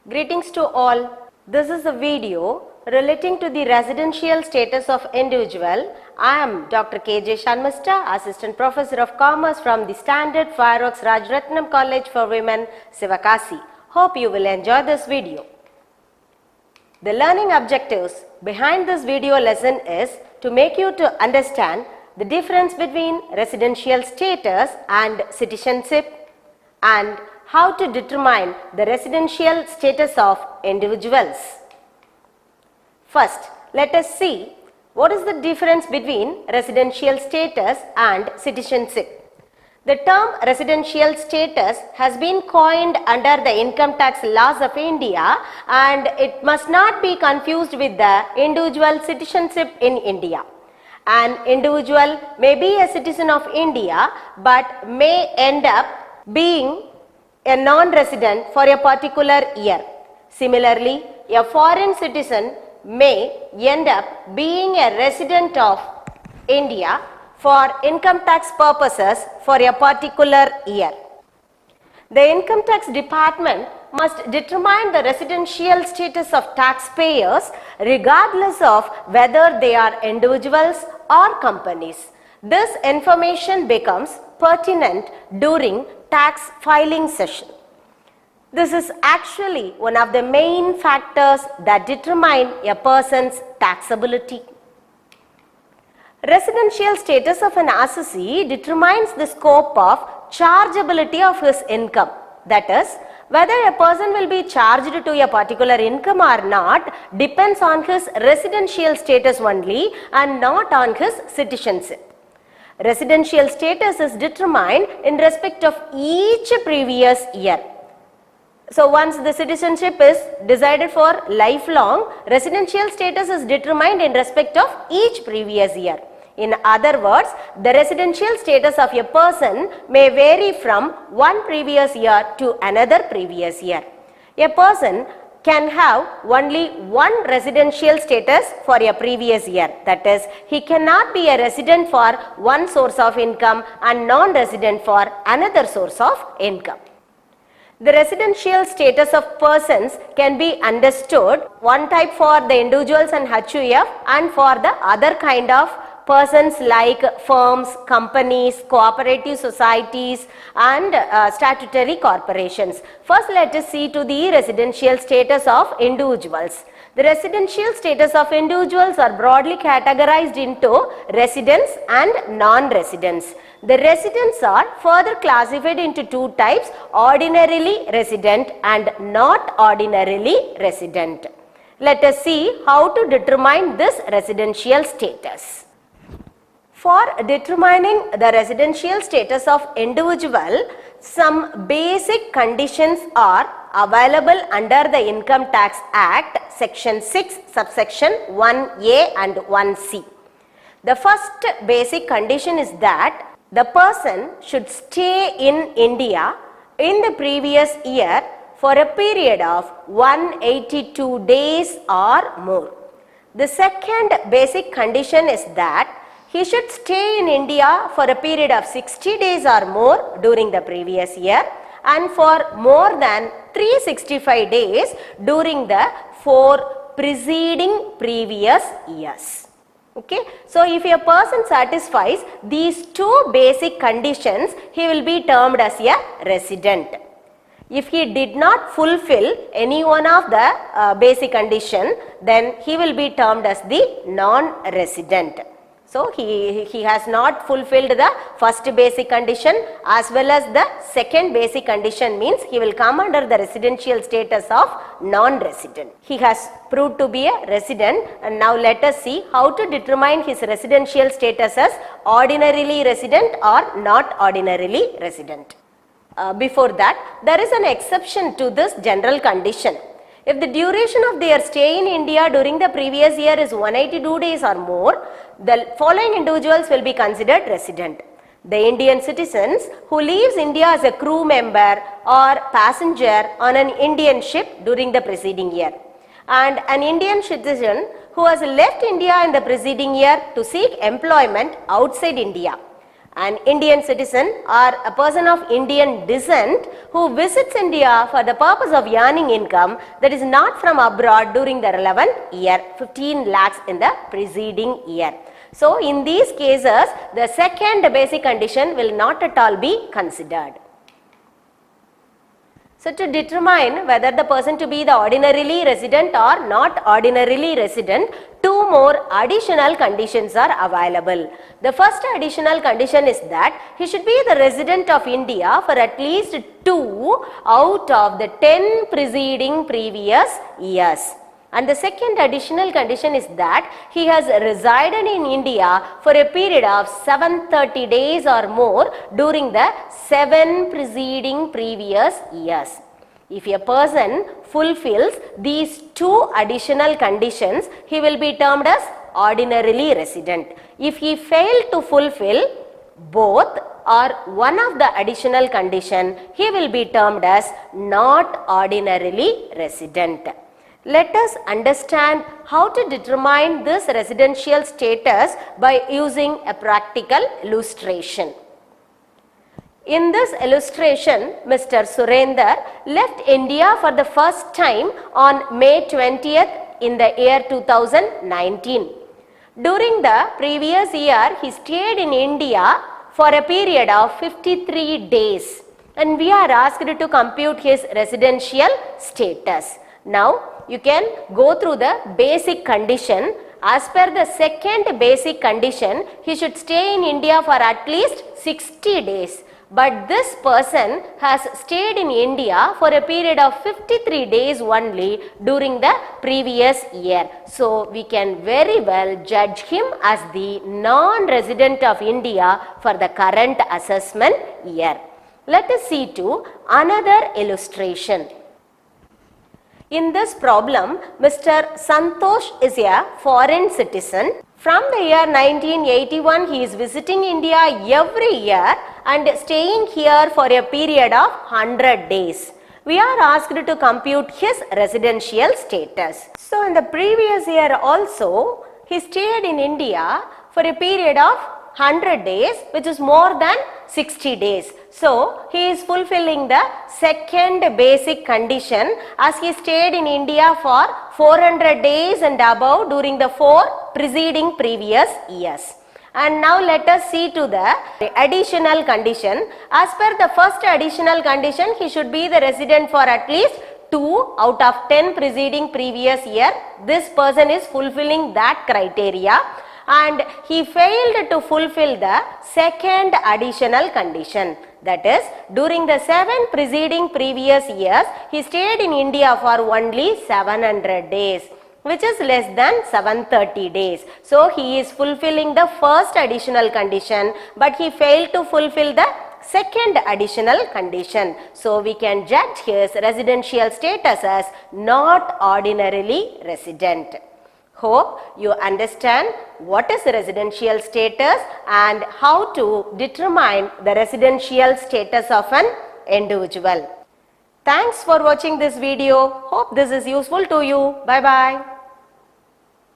Greetings to all. This is a video relating to the residential status of individual. I am Dr. K.J.Sunmista, Assistant Professor of Commerce from the Standard Fireworks Rajratnam College for Women, Sivakasi. Hope you will enjoy this video. The learning objectives behind this video lesson is to make you to understand the difference between residential status and citizenship and how to determine the residential status of individuals. First, let us see what is the difference between residential status and citizenship. The term residential status has been coined under the income tax laws of India and it must not be confused with the individual citizenship in India. An individual may be a citizen of India but may end up being a non-resident for a particular year. Similarly, a foreign citizen may end up being a resident of India for income tax purposes for a particular year. The income tax department must determine the residential status of taxpayers regardless of whether they are individuals or companies. This information becomes pertinent during tax filing session. This is actually one of the main factors that determine a person's taxability. Residential status of an assessee determines the scope of chargeability of his income. That is, whether a person will be charged to a particular income or not depends on his residential status only and not on his citizenship. Residential status is determined in respect of each previous year. So once the citizenship is decided for lifelong, residential status is determined in respect of each previous year. In other words, the residential status of a person may vary from one previous year to another previous year. A person can have only one residential status for a previous year. That is, he cannot be a resident for one source of income and non-resident for another source of income. The residential status of persons can be understood, one type for the individuals and HUF and for the other kind of persons like firms, companies, cooperative societies and statutory corporations. First, let us see to the residential status of individuals. The residential status of individuals are broadly categorized into residents and non-residents. The residents are further classified into two types, ordinarily resident and not ordinarily resident. Let us see how to determine this residential status. For determining the residential status of individual, some basic conditions are available under the Income Tax Act, Section 6, subsection 1A and 1C. The first basic condition is that the person should stay in India in the previous year for a period of 182 days or more. The second basic condition is that he should stay in India for a period of 60 days or more during the previous year and for more than 365 days during the 4 preceding previous years. Okay. So, if a person satisfies these two basic conditions, he will be termed as a resident. If he did not fulfill any one of the basic condition, then he will be termed as the non-resident. So, he has not fulfilled the first basic condition as well as the second basic condition, means he will come under the residential status of non-resident. He has proved to be a resident and now let us see how to determine his residential status as ordinarily resident or not ordinarily resident. Before that, there is an exception to this general condition. If the duration of their stay in India during the previous year is 182 days or more, the following individuals will be considered resident. The Indian citizens who leaves India as a crew member or passenger on an Indian ship during the preceding year, and an Indian citizen who has left India in the preceding year to seek employment outside India, An Indian citizen or a person of Indian descent who visits India for the purpose of earning income that is not from abroad during the relevant year, 15 lakhs in the preceding year. So, in these cases, the second basic condition will not at all be considered. So, to determine whether the person to be the ordinarily resident or not ordinarily resident, two more additional conditions are available. The first additional condition is that he should be the resident of India for at least 2 out of the 10 preceding previous years. And the second additional condition is that he has resided in India for a period of 730 days or more during the 7 preceding previous years. If a person fulfills these two additional conditions, he will be termed as ordinarily resident. If he failed to fulfill both or one of the additional condition, he will be termed as not ordinarily resident. Let us understand how to determine this residential status by using a practical illustration. In this illustration, Mr. Surender left India for the first time on May 20th in the year 2019. During the previous year, he stayed in India for a period of 53 days and we are asked to compute his residential status. Now, you can go through the basic condition. As per the second basic condition, he should stay in India for at least 60 days. But this person has stayed in India for a period of 53 days only during the previous year. So, we can very well judge him as the non-resident of India for the current assessment year. Let us see to another illustration. In this problem, Mr. Santosh is a foreign citizen. From the year 1981, he is visiting India every year and staying here for a period of 100 days. We are asked to compute his residential status. So, in the previous year also, he stayed in India for a period of 100 days, which is more than 60 days. So, he is fulfilling the second basic condition as he stayed in India for 400 days and above during the 4 preceding previous years. And now let us see to the additional condition. As per the first additional condition, he should be the resident for at least 2 out of 10 preceding previous year. This person is fulfilling that criteria. And he failed to fulfill the second additional condition. That is, during the 7 preceding previous years, he stayed in India for only 700 days, which is less than 730 days. So, he is fulfilling the first additional condition, but he failed to fulfill the second additional condition. So, we can judge his residential status as not ordinarily resident. Hope you understand what is residential status and how to determine the residential status of an individual. Thanks for watching this video. Hope this is useful to you. Bye bye.